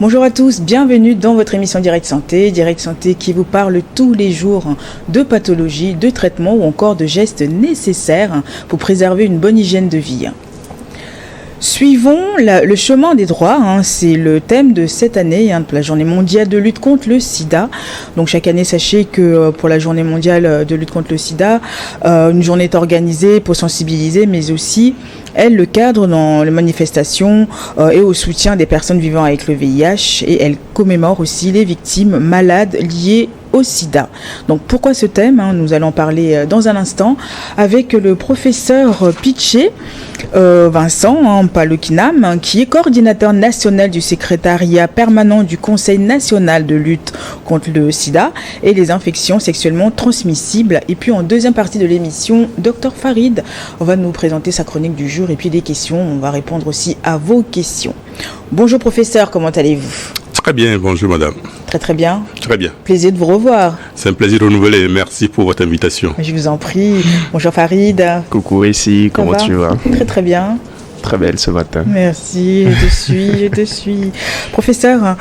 Bonjour à tous, bienvenue dans votre émission Direct Santé qui vous parle tous les jours de pathologies, de traitements ou encore de gestes nécessaires pour préserver une bonne hygiène de vie. Suivons le chemin des droits, c'est le thème de cette année, pour la journée mondiale de lutte contre le sida. Donc chaque année, sachez que pour la journée mondiale de lutte contre le sida, une journée est organisée pour sensibiliser, mais aussi elle cadre dans les manifestations et au soutien des personnes vivant avec le VIH, et elle commémore aussi les victimes malades liées au sida. Donc pourquoi ce thème, nous allons parler dans un instant avec le professeur Pitché Vincent Palokinam, qui est coordinateur national du secrétariat permanent du Conseil national de lutte contre le sida et les infections sexuellement transmissibles. Et puis en deuxième partie de l'émission, Dr Farid va nous présenter sa chronique du jour et puis des questions. On va répondre aussi à vos questions. Bonjour professeur, comment allez-vous ? Très bien, bonjour madame. Très bien. Très bien. Plaisir de vous revoir. C'est un plaisir renouvelé, merci pour votre invitation. Je vous en prie. Bonjour Farid. Coucou ici, comment tu vas ? Très bien. Très belle ce matin. Merci, je te suis. Professeur,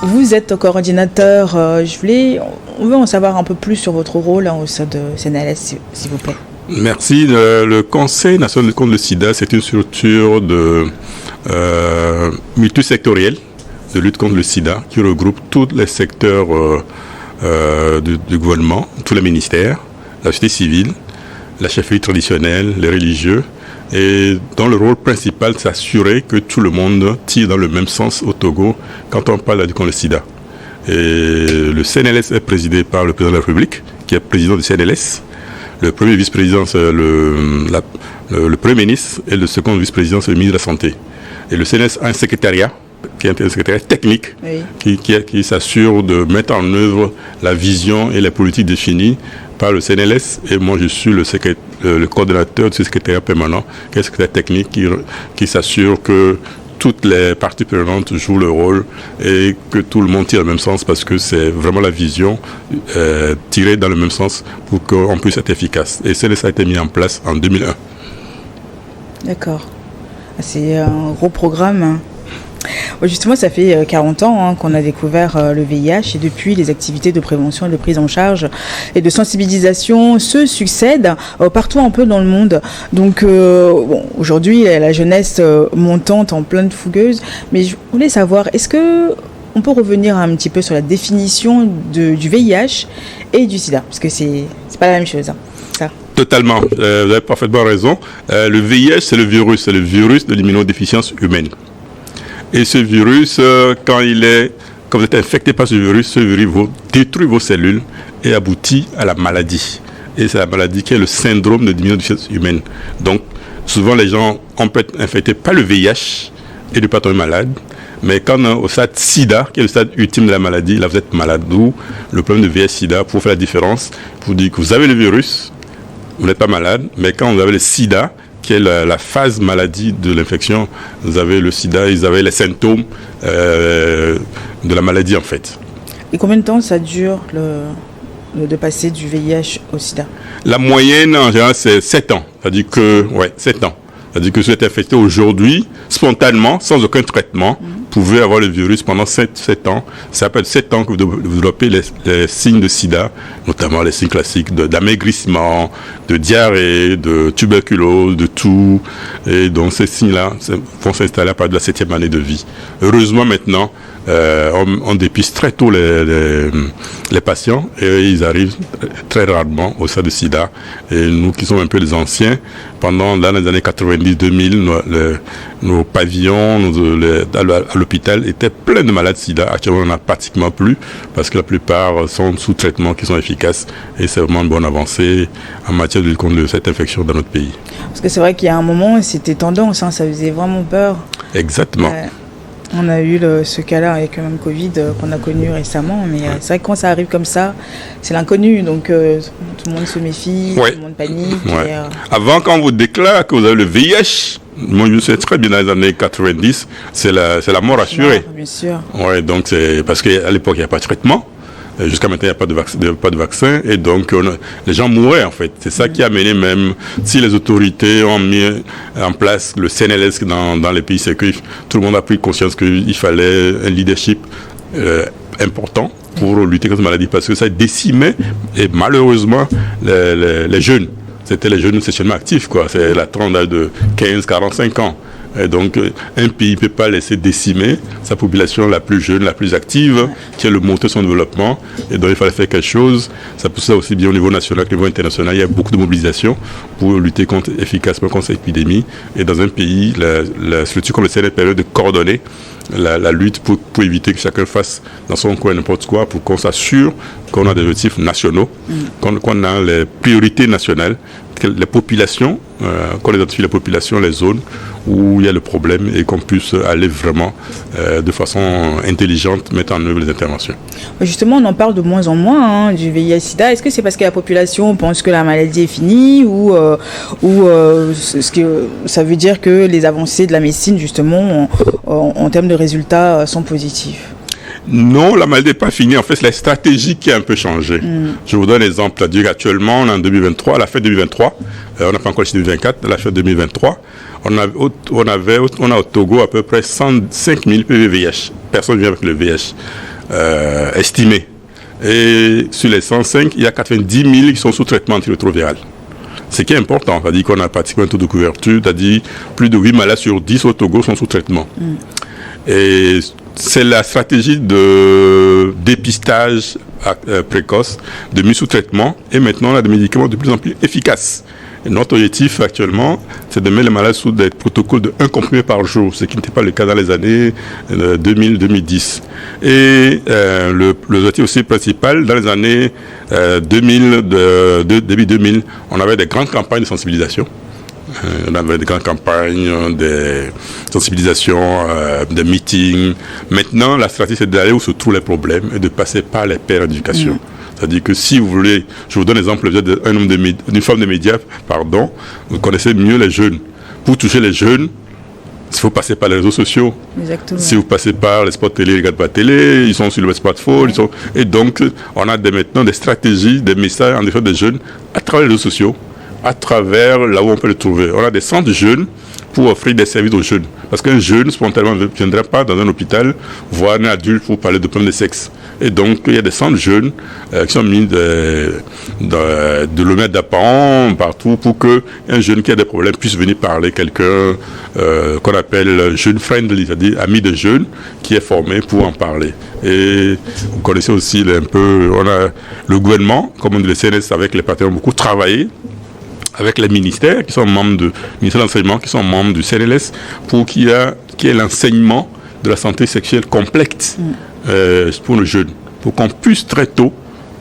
vous êtes coordinateur, on veut en savoir un peu plus sur votre rôle au sein de CNLS, s'il vous plaît. Merci. Le Conseil national de lutte contre le sida, c'est une structure multisectorielle de lutte contre le sida qui regroupe tous les secteurs du gouvernement, tous les ministères, la société civile, la chefferie traditionnelle, les religieux, et dont le rôle principal c'est d'assurer que tout le monde tire dans le même sens au Togo quand on parle de lutte contre le sida. Et le CNLS est présidé par le président de la République, qui est président du CNLS. Le premier vice-président, c'est le premier ministre, et le second vice-président, c'est le ministre de la Santé. Et le CNLS a un secrétariat, qui est un secrétariat technique, oui, qui s'assure de mettre en œuvre la vision et les politiques définies par le CNLS. Et moi, je suis le coordonnateur de ce secrétariat permanent, qui est un secrétaire technique qui s'assure que toutes les parties prenantes jouent le rôle et que tout le monde tire dans le même sens, parce que c'est vraiment la vision tirée dans le même sens pour qu'on puisse être efficace. Et le CNLS a été mis en place en 2001. D'accord. C'est un gros programme. Justement, ça fait 40 ans qu'on a découvert le VIH, et depuis, les activités de prévention et de prise en charge et de sensibilisation se succèdent partout un peu dans le monde. Donc, aujourd'hui, la jeunesse montante en pleine fougueuse, mais je voulais savoir, est-ce que on peut revenir un petit peu sur la définition du VIH et du sida, parce que c'est pas la même chose, ça. Totalement, vous avez parfaitement raison. Le VIH, c'est le virus de l'immunodéficience humaine. Et ce virus, quand vous êtes infecté par ce virus détruit vos cellules et aboutit à la maladie. Et c'est la maladie qui est le syndrome de l'immunodéficience humaine. Donc, souvent les gens peut être infectés par le VIH et du pas tomber malade. Mais quand on est au stade sida, qui est le stade ultime de la maladie, là vous êtes malade. D'où le problème de VIH-sida, pour faire la différence, pour dire que vous avez le virus, vous n'êtes pas malade, mais quand vous avez le sida, qui est la phase maladie de l'infection, vous avez le sida, ils avaient les symptômes de la maladie en fait. Et combien de temps ça dure de passer du VIH au sida ? La moyenne en général c'est 7 ans, c'est-à-dire que 7 ans. C'est-à-dire que si vous êtes infecté aujourd'hui, spontanément, sans aucun traitement, vous pouvez avoir le virus pendant 7 ans. Ça peut être 7 ans que vous développez les signes de sida, notamment les signes classiques d'amaigrissement, de diarrhée, de tuberculose, de toux. Et donc ces signes-là vont s'installer à partir de la 7e année de vie. Heureusement maintenant, on dépiste très tôt les patients et ils arrivent très rarement au stade de sida. Et nous qui sommes un peu les anciens, pendant les années 90-2000, nos pavillons à l'hôpital étaient pleins de malades sida. Actuellement, on n'en a pratiquement plus parce que la plupart sont sous traitements qui sont efficaces et c'est vraiment une bonne avancée en matière de lutte contre cette infection dans notre pays. Parce que c'est vrai qu'il y a un moment, c'était tendance, ça faisait vraiment peur. Exactement. On a eu ce cas-là avec le même Covid qu'on a connu récemment, mais c'est vrai que quand ça arrive comme ça, c'est l'inconnu, donc tout le monde se méfie, tout le monde panique. Et, avant, quand on vous déclare que vous avez le VIH, moi je sais très bien dans les années 90, c'est la mort assurée. Bien sûr. Donc c'est parce qu'à l'époque il n'y a pas de traitement. Jusqu'à maintenant, il n'y a pas de vaccin. Et donc, les gens mouraient, en fait. C'est ça qui a mené même, si les autorités ont mis en place le CNLS dans les pays, c'est que tout le monde a pris conscience qu'il fallait un leadership important pour lutter contre cette maladie, parce que ça décimait, et malheureusement, les jeunes. C'était les jeunes sexuellement actifs, quoi. C'est la tranche d'âge de 15-45 ans. Et donc, un pays ne peut pas laisser décimer sa population la plus jeune, la plus active, qui est le moteur de son développement. Et donc, il fallait faire quelque chose. Ça pousse ça aussi bien au niveau national qu'au niveau international. Il y a beaucoup de mobilisation pour lutter efficacement contre cette épidémie. Et dans un pays, la structure comme le CNL permet de coordonner la lutte pour éviter que chacun fasse dans son coin n'importe quoi, pour qu'on s'assure qu'on a des objectifs nationaux, qu'on a les priorités nationales, que les populations, qu'on identifie les populations, les zones où il y a le problème et qu'on puisse aller vraiment de façon intelligente mettre en œuvre les interventions. Justement, on en parle de moins en moins du VIH-Sida. Est-ce que c'est parce que la population pense que la maladie est finie ou ce que ça veut dire que les avancées de la médecine, justement, en termes de résultats, sont positifs? Non, la maladie n'est pas finie. En fait, c'est la stratégie qui a un peu changé. Je vous donne un exemple. C'est-à-dire qu'actuellement, on est en 2023, à la fin 2023, on n'a pas encore le 2024, à la fin 2023, on a au Togo à peu près 105 000 PVVH, personnes vivant avec le VIH, estimées. Et sur les 105, il y a 90 000 qui sont sous traitement antirétroviral. Ce qui est important, c'est-à-dire qu'on a pratiquement un taux de couverture, c'est-à-dire plus de 8 malades sur 10 au Togo sont sous traitement. Et c'est la stratégie de dépistage précoce, de mise sous traitement, et maintenant on a des médicaments de plus en plus efficaces. Et notre objectif actuellement, c'est de mettre les malades sous des protocoles de 1 comprimé par jour, ce qui n'était pas le cas dans les années 2000-2010. Et l'objectif aussi principal, dans les années 2000, début 2000, on avait des grandes campagnes de sensibilisation. On avait des grandes campagnes, des sensibilisations, des meetings. Maintenant, la stratégie, c'est d'aller où se trouvent les problèmes et de passer par les pairs d'éducation. C'est-à-dire que si vous voulez, je vous donne l'exemple d'une femme de médias, vous connaissez mieux les jeunes. Pour toucher les jeunes, il faut passer par les réseaux sociaux. Exactement. Si vous passez par les spots télé, ils regardent pas la télé, ils sont sur le smartphone. Et donc, on a maintenant des stratégies, des messages en effet des jeunes à travers les réseaux sociaux, à travers là où on peut le trouver. On a des centres jeunes pour offrir des services aux jeunes. Parce qu'un jeune, spontanément, ne viendra pas dans un hôpital voir un adulte pour parler de problèmes de sexe. Et donc, il y a des centres jeunes qui sont mis de l'omètre d'apparent partout pour qu'un jeune qui a des problèmes puisse venir parler à quelqu'un qu'on appelle jeune friendly, c'est-à-dire ami de jeunes qui est formé pour en parler. Et vous connaissez aussi un peu, on a le gouvernement, comme on dit le CNS, avec les partenaires, beaucoup travaillé avec les ministères qui sont membres du ministère de l'enseignement, qui sont membres du CNLS, pour qu'il y ait l'enseignement de la santé sexuelle complète pour nos jeunes, pour qu'on puisse très tôt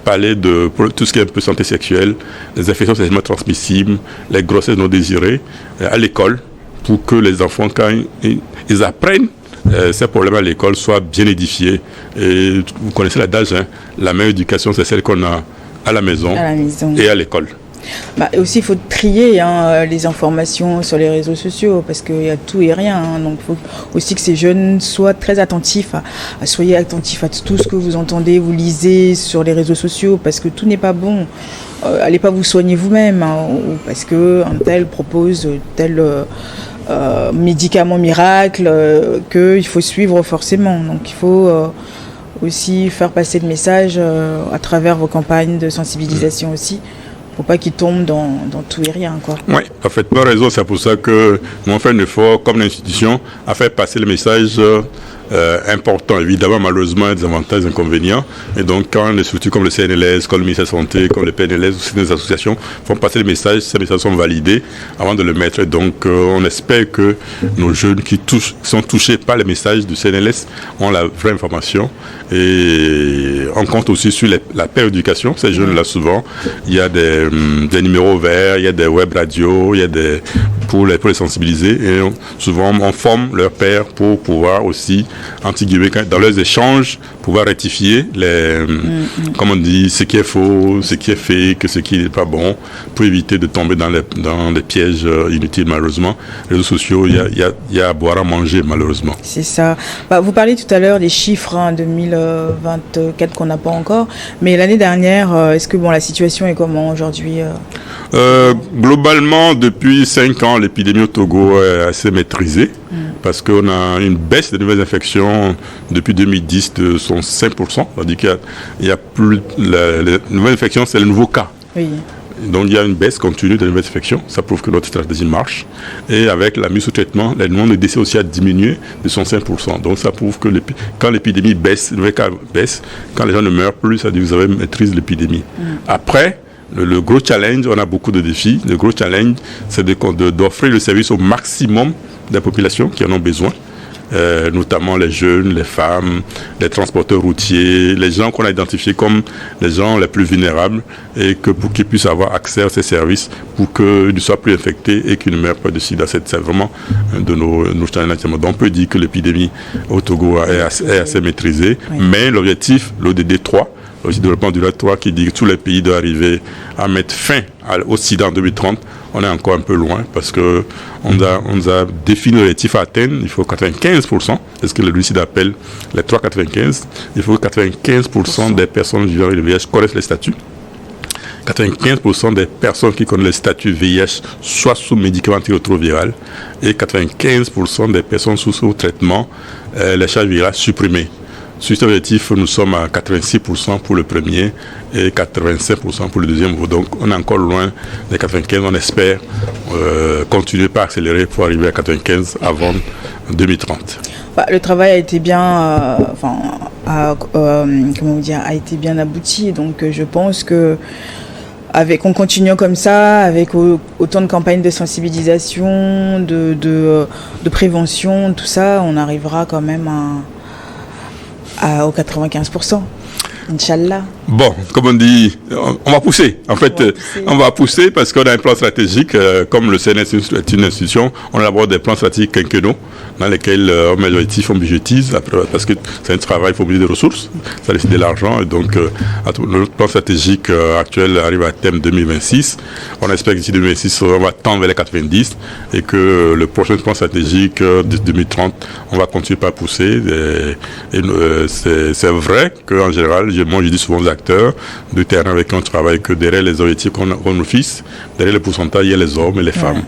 parler de tout ce qui est un peu santé sexuelle, les infections sexuellement transmissibles, les grossesses non désirées à l'école, pour que les enfants, quand ils apprennent ces problèmes à l'école, soient bien édifiés. Et vous connaissez l'adage, la meilleure éducation, c'est celle qu'on a à la maison et à l'école. Et aussi, il faut trier les informations sur les réseaux sociaux parce qu'il y a tout et rien. Donc, il faut aussi que ces jeunes soient très attentifs, soyez attentifs à tout ce que vous entendez, vous lisez sur les réseaux sociaux parce que tout n'est pas bon. Allez pas vous soigner vous-même ou parce qu'un tel propose tel médicament miracle qu'il faut suivre forcément. Donc, il faut aussi faire passer le message à travers vos campagnes de sensibilisation aussi. Faut pas qu'ils tombent dans tout et rien, quoi. Oui, parfaitement raison. C'est pour ça que nous avons fait un effort, comme l'institution, à faire passer le message important. Évidemment, malheureusement, il y a des avantages et des inconvénients. Et donc, quand les structures comme le CNLS, comme le ministère de la Santé, comme le PNLS, ou certaines associations font passer le message, ces messages sont validés avant de le mettre. Et donc, on espère que nos jeunes qui sont touchés par les messages du CNLS ont la vraie information. Et on compte aussi sur la péréducation. Ces jeunes-là, souvent, il y a des numéros verts, il y a des web radios, il y a pour les sensibiliser. Et souvent, on forme leurs pairs pour pouvoir aussi entre guillemets, dans leurs échanges, pouvoir rectifier comme on dit, ce qui est faux, ce qui est fake, ce qui n'est pas bon, pour éviter de tomber dans les pièges inutiles, malheureusement. Les réseaux sociaux, il y a à boire à manger, malheureusement. C'est ça. Vous parliez tout à l'heure des chiffres 2024 qu'on n'a pas encore, mais l'année dernière, est-ce que la situation est comment aujourd'hui? Globalement, depuis 5 ans, l'épidémie au Togo est assez maîtrisée parce qu'on a une baisse des nouvelles infections depuis 2010 de son 5%. C'est-à-dire qu'il y a plus... Les nouvelles infections, c'est le nouveau cas. Oui. Donc il y a une baisse continue des nouvelles infections. Ça prouve que notre stratégie marche. Et avec la mise sous traitement, le nombre de décès aussi a diminué de son 5%. Donc ça prouve que quand l'épidémie baisse, les nouveaux cas baissent, quand les gens ne meurent plus, ça dit que vous avez maîtrisé l'épidémie. Après, le gros challenge, on a beaucoup de défis. Le gros challenge, c'est d'offrir le service au maximum des populations qui en ont besoin, notamment les jeunes, les femmes, les transporteurs routiers, les gens qu'on a identifiés comme les gens les plus vulnérables, et que pour qu'ils puissent avoir accès à ces services, pour qu'ils ne soient plus infectés et qu'ils ne meurent pas de sida. C'est vraiment un de nos challenges. Donc on peut dire que l'épidémie au Togo est assez maîtrisée, mais l'objectif, l'ODD 3, le développement durable 3, qui dit que tous les pays doivent arriver à mettre fin au sida en 2030, on est encore un peu loin parce que on a défini l'objectif à atteindre. Il faut 95%, c'est ce que le sida appelle les 3,95. Il faut que 95% des personnes vivant avec le VIH connaissent les statuts. 95% des personnes qui connaissent le statut VIH soient sous médicaments antirétroviraux et 95% des personnes sous traitement, les charges virales supprimées. Sur cet objectif, nous sommes à 86% pour le premier et 85% pour le deuxième. Donc, on est encore loin des 95. On espère continuer par accélérer pour arriver à 95 avant 2030. Le travail a été bien, a été bien abouti. Donc, je pense que en continuant comme ça, avec autant de campagnes de sensibilisation, de prévention, tout ça, on arrivera quand même aux 95%. Inch'Allah. Bon, comme on dit, on va pousser. En fait, on va pousser parce qu'on a un plan stratégique. Comme le CNS est une institution, on élabore des plans stratégiques quinquennaux dans lesquels on met l'objectif, on budgétise, parce que c'est un travail, il faut mobiliser des ressources, ça nécessite de l'argent. Et donc, notre plan stratégique actuel arrive à terme 2026. On espère que d'ici 2026, on va tendre vers les 90 et que le prochain plan stratégique de 2030, on va continuer par pousser. C'est vrai qu'en général, moi je dis souvent aux acteurs de terrain avec qui on travaille que derrière les objectifs qu'on nous fixe, derrière le pourcentage, il y a les hommes et les femmes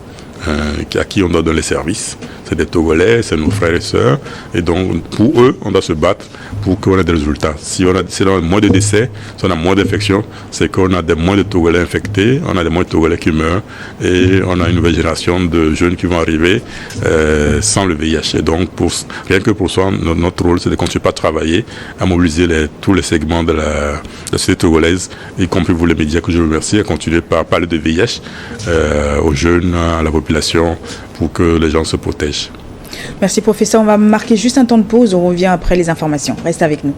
à qui on doit donner les services. C'est des Togolais, c'est nos frères et sœurs. Et donc, pour eux, on doit se battre pour qu'on ait des résultats. Si on a moins de décès, si on a moins d'infections, c'est qu'on a moins de Togolais infectés, on a moins de Togolais qui meurent, et on a une nouvelle génération de jeunes qui vont arriver sans le VIH. Et donc, rien que pour ça, notre rôle, c'est de continuer à travailler, à mobiliser tous les segments de la société togolaise, y compris vous les médias que je remercie, à continuer par parler de VIH aux jeunes, à la population, pour que les gens se protègent. Merci professeur, on va marquer juste un temps de pause, on revient après les informations. Reste avec nous.